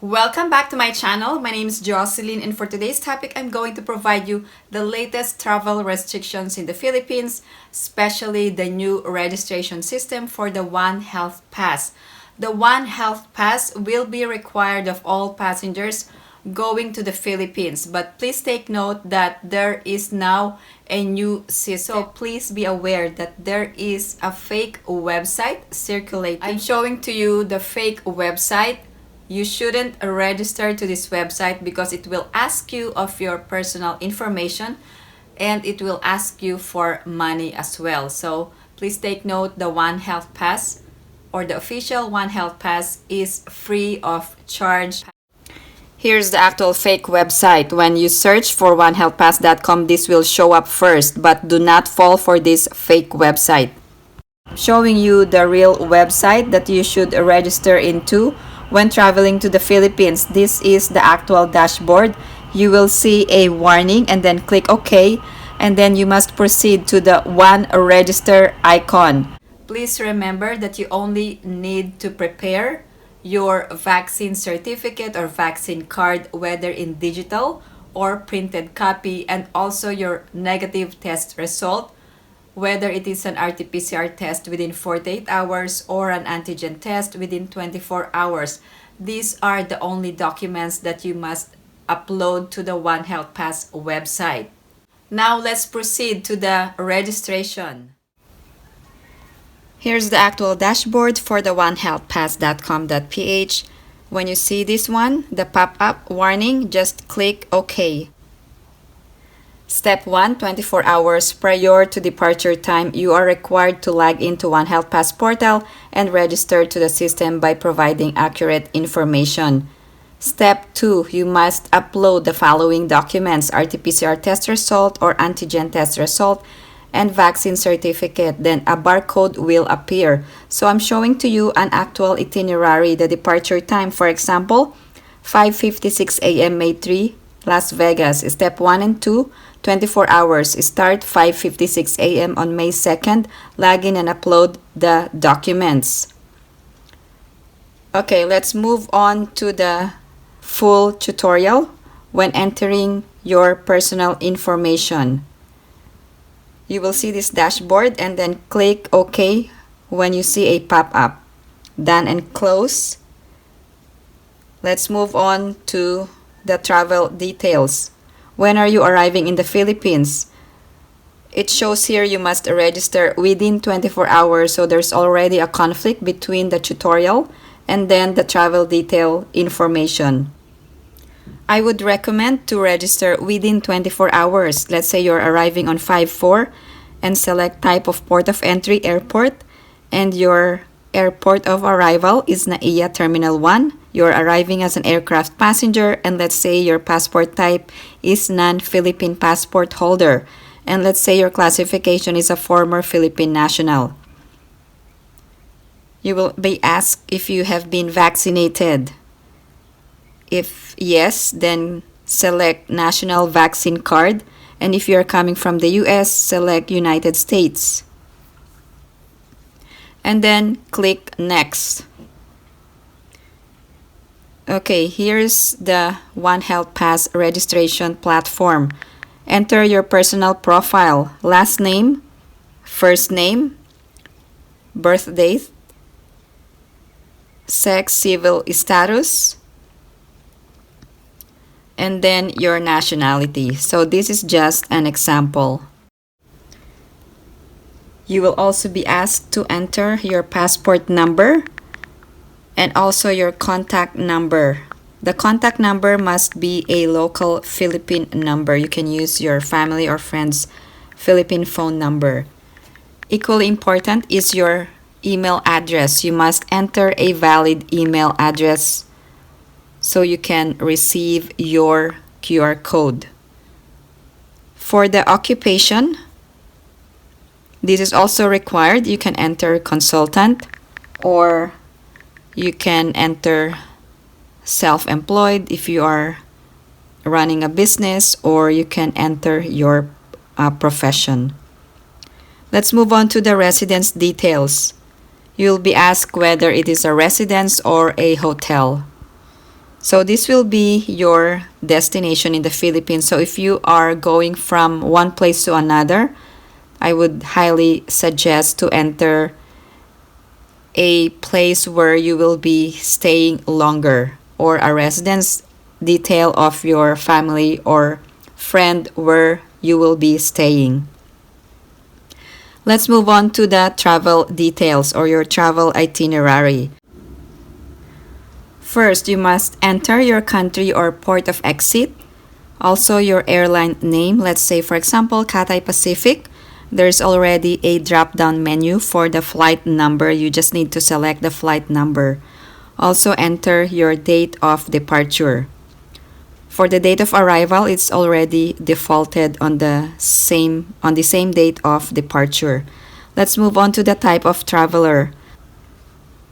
Welcome back to my channel. My name is Jocelyn, and for today's topic, I'm going to provide you the latest travel restrictions in the Philippines, especially the new registration system for the Onehealthpass. The Onehealthpass will be required of all passengers going to the Philippines, but please take note that there is now a new system. So please be aware that there is a fake website circulating. I'm showing to you the fake website. You shouldn't register to this website because it will ask you of your personal information and it will ask you for money as well. So please take note, the Onehealthpass or the official Onehealthpass is free of charge. Here's the actual fake website. When you search for onehealthpass.com, this will show up first, but do not fall for this fake website. Showing you the real website that you should register into when traveling to the Philippines. This is the actual dashboard. You will see a warning and then click OK, and then you must proceed to the One Register icon. Please remember that you only need to prepare your vaccine certificate or vaccine card, whether in digital or printed copy, and also your negative test result, whether it is an RT-PCR test within 48 hours or an antigen test within 24 hours. These are the only documents that you must upload to the Onehealthpass website. Now let's proceed to the registration. Here's the actual dashboard for the onehealthpass.com.ph. When you see this one, the pop-up warning, just click OK. Step 1, 24 hours prior to departure time, you are required to log into Onehealthpass portal and register to the system by providing accurate information. Step 2, you must upload the following documents: RT-PCR test result or antigen test result and vaccine certificate. Then a barcode will appear. So I'm showing to you an actual itinerary, the departure time. For example, 5:56 a.m. May 3, Las Vegas. Step 1 and 2, 24 hours. Start 5:56 a.m. on May 2nd. Log in and upload the documents. Okay, let's move on to the full tutorial when entering your personal information. You will see this dashboard and then click OK when you see a pop-up. Done and close. Let's move on to the travel details. When are you arriving in the Philippines? It shows here you must register within 24 hours, so there's already a conflict between the tutorial and then the travel detail information. I would recommend to register within 24 hours. Let's say you're arriving on 5/4 and select type of port of entry, airport, and your airport of arrival is NAIA Terminal 1. You're arriving as an aircraft passenger, and let's say your passport type is non-Philippine passport holder, and let's say your classification is a former Philippine national. You will be asked if you have been vaccinated. If yes, then select national vaccine card, and if you're coming from the US, select United States. And then click Next. Okay, here's the Onehealthpass registration platform. Enter your personal profile, last name, first name, birth date, sex, civil status, and then your nationality. So this is just an example. You will also be asked to enter your passport number and also your contact number. The contact number must be a local Philippine number. You can use your family or friends' Philippine phone number. Equally important is your email address. You must enter a valid email address so you can receive your QR code. For the occupation, this is also required. You can enter consultant or you can enter self-employed if you are running a business, or you can enter your profession. Let's move on to the residence details. You'll be asked whether it is a residence or a hotel. So this will be your destination in the Philippines. So if you are going from one place to another, I would highly suggest to enter a place where you will be staying longer, or a residence detail of your family or friend where you will be staying. Let's move on to the travel details or your travel itinerary. First, you must enter your country or port of exit, also your airline name. Let's say, for example, Cathay Pacific. There's already a drop-down menu for the flight number. You just need to select the flight number. Also enter your date of departure. For the date of arrival, it's already defaulted on the same date of departure. Let's move on to the type of traveler.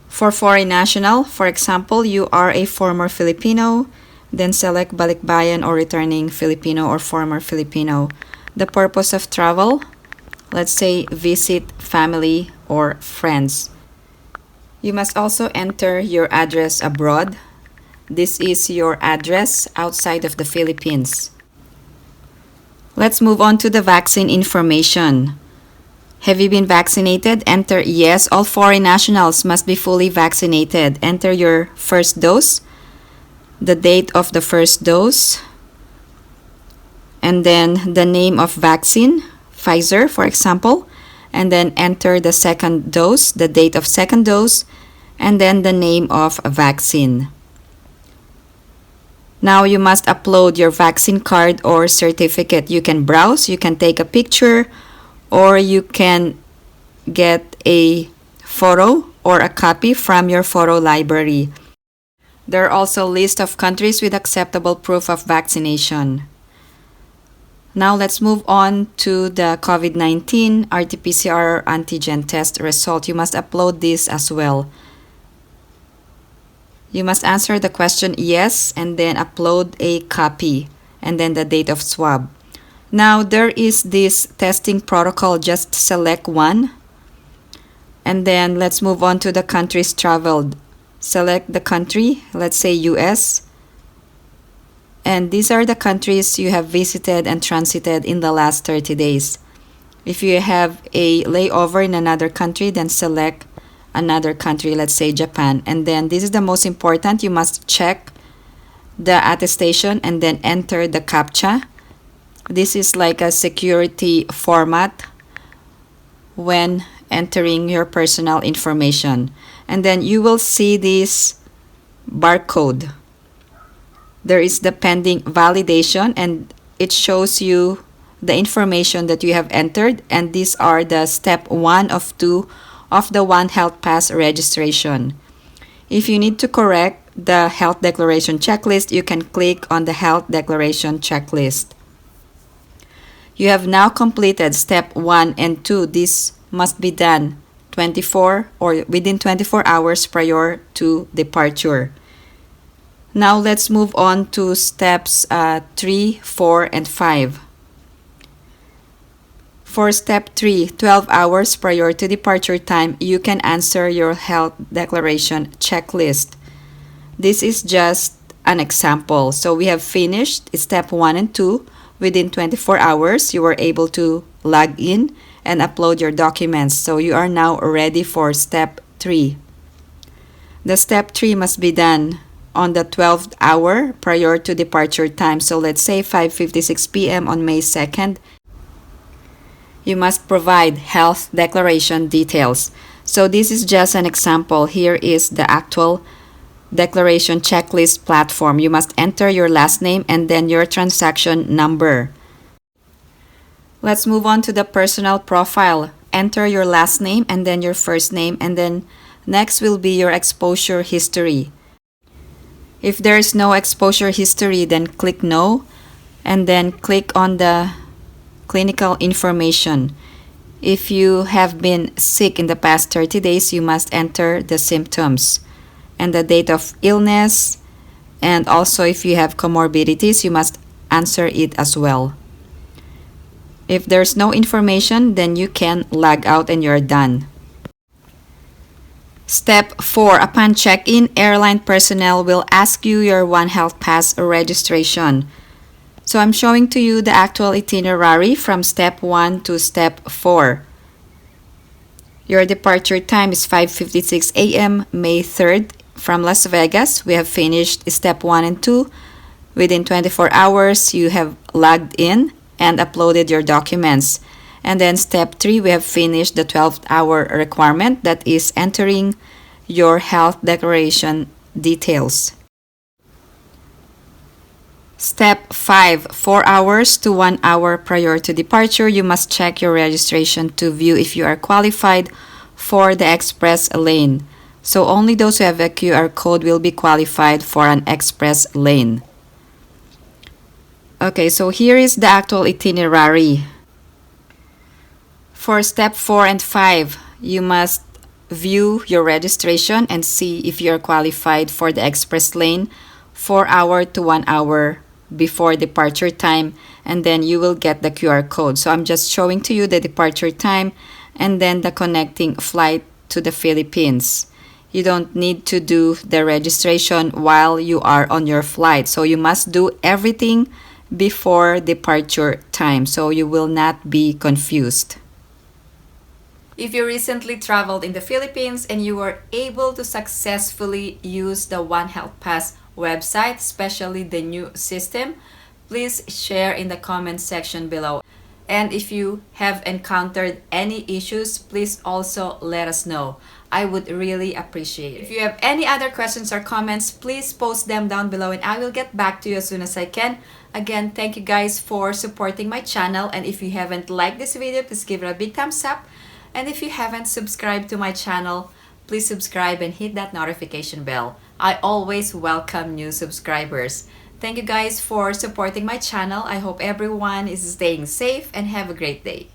For foreign national, for example, you are a former Filipino, then select Balikbayan or returning Filipino or former Filipino. The purpose of travel, let's say visit family or friends. You must also enter your address abroad. This is your address outside of the Philippines. Let's move on to the vaccine information. Have you been vaccinated? Enter yes. All foreign nationals must be fully vaccinated. Enter your first dose, the date of the first dose, and then the name of vaccine, Pfizer for example, and then enter the second dose, the date of second dose, and then the name of vaccine. Now you must upload your vaccine card or certificate. You can browse, you can take a picture, or you can get a photo or a copy from your photo library. There are also a list of countries with acceptable proof of vaccination. Now let's move on to the COVID-19 RT-PCR antigen test result. You must upload this as well. You must answer the question yes and then upload a copy and then the date of swab. Now there is this testing protocol, just select one. And then let's move on to the countries traveled. Select the country, let's say US. And these are the countries you have visited and transited in the last 30 days. If you have a layover in another country, then select another country, let's say Japan. And then this is the most important, you must check the attestation and then enter the CAPTCHA. This is like a security format when entering your personal information. And then you will see this barcode. There is the pending validation and it shows you the information that you have entered, and these are the step 1 of 2 of the Onehealthpass registration. If you need to correct the health declaration checklist, you can click on the health declaration checklist. You have now completed step 1 and 2. This must be done 24 or within 24 hours prior to departure. Now let's move on to steps 3, 4, and 5. For step 3, 12 hours prior to departure time, you can answer your health declaration checklist. This is just an example. So we have finished step 1 and 2. Within 24 hours, you were able to log in and upload your documents. So you are now ready for step 3. The step 3 must be done on the 12th hour prior to departure time. So let's say 5:56 p.m. on May 2nd. You must provide health declaration details. So this is just an example. Here is the actual declaration checklist platform. You must enter your last name and then your transaction number. Let's move on to the personal profile. Enter your last name and then your first name, and then next will be your exposure history. If there is no exposure history, then click no and then click on the clinical information. If you have been sick in the past 30 days, you must enter the symptoms and the date of illness, and also if you have comorbidities, you must answer it as well. If there's no information, then you can log out and you're done. Step 4. Upon check-in, airline personnel will ask you your Onehealthpass registration. So I'm showing to you the actual itinerary from step 1 to step 4. Your departure time is 5:56 a.m. May 3rd from Las Vegas. We have finished step 1 and 2. Within 24 hours, you have logged in and uploaded your documents. And then step 3, we have finished the 12-hour requirement, that is entering your health declaration details. Step 5, 4 hours to 1 hour prior to departure, you must check your registration to view if you are qualified for the express lane. So only those who have a QR code will be qualified for an express lane. Okay, so here is the actual itinerary. For step 4 and 5, you must view your registration and see if you are qualified for the express lane 4 hour to 1 hour before departure time, and then you will get the QR code. So I'm just showing to you the departure time and then the connecting flight to the Philippines. You don't need to do the registration while you are on your flight. So you must do everything before departure time so you will not be confused. If you recently traveled in the Philippines and you were able to successfully use the Onehealthpass website, especially the new system, please share in the comment section below. And if you have encountered any issues, please also let us know. I would really appreciate it. If you have any other questions or comments, please post them down below and I will get back to you as soon as I can. Again, thank you guys for supporting my channel, and if you haven't liked this video, please give it a big thumbs up. And if you haven't subscribed to my channel, please subscribe and hit that notification bell. I always welcome new subscribers. Thank you guys for supporting my channel. I hope everyone is staying safe and have a great day.